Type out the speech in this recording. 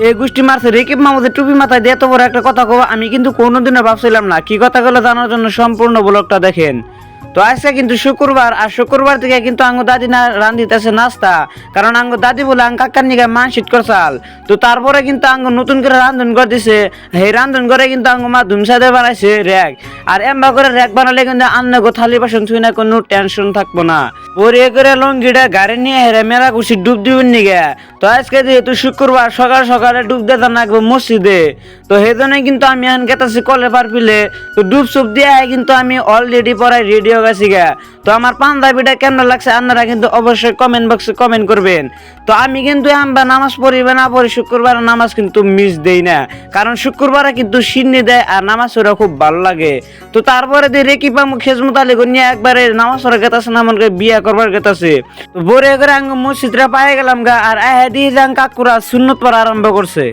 এই গোষ্ঠী মারছে রেকিব মাহমুদের টুপি মাথায় দিয়ে এত বড় একটা কথা কব আমি কিন্তু কোনোদিনও ভাবছিলাম না। কি কথা গুলো জানার জন্য সম্পূর্ণ ব্লগটা দেখেন। তো আজকে কিন্তু শুক্রবার, আর শুক্রবার থেকে কিন্তু আঙ্গো দাদি না রান্ধিতেছে নাস্তা, কারণ আঙ্গো দাদি বলে আঙ্গ কাকার নিকে মানসিক করছাল। তো তারপরে কিন্তু আঙ্গো নতুন করে রান্ধন করে দিছে। এই রান্ধন করে কিন্তু আঙ্গো মা ধুমসাদে বানাইছে র্যাক, আর এম্বা করে র্যাক বানালে কিন্তু আন্ন গো থালি বাসন ছুঁই না, কোনো টেনশন থাকবো না। পরে করে লঙ্গিটা গাড়ি নিয়ে হেরে মেলা খুশি ডুব দিবেন নিগে। তো আজকে যেহেতু শুক্রবার সকাল সকালে ডুব দিতে লাগবে মসজিদে, তো সেই জন্যই কিন্তু আমি এখন গেতাছি কলে পার পিলে। তো ডুব সুপ দিয়ে কিন্তু আমি অলরেডি পড়াই রেডি হয়ে গেছি গা। তো আমার পাঞ্জাবিটা কেমন লাগছে আপনারা কিন্তু অবশ্যই কমেন্ট বক্সে কমেন্ট করবেন। তো আমি কিন্তু আমরা নামাজ পড়িবে না পড়ি, শুক্রবার নামাজ কিন্তু মিস দেই না, কারণ শুক্রবারে কিন্তু সিন্নি দেয় আর নামাজ পড়া খুব ভালো লাগে। তো তারপরে দিয়ে রেকিব মামু খেজমত আলী নিয়ে একবারে নামাজ পড়া গেতাছে না, মনে করে বিয়া করবার গেতাছে। তো বরে করে আঙ্গ মসজিদরা পায়ে গেলাম গা, আর আহ দিয়ে যাং কাকুরা সুন্নত পড়া আরম্ভ করছে।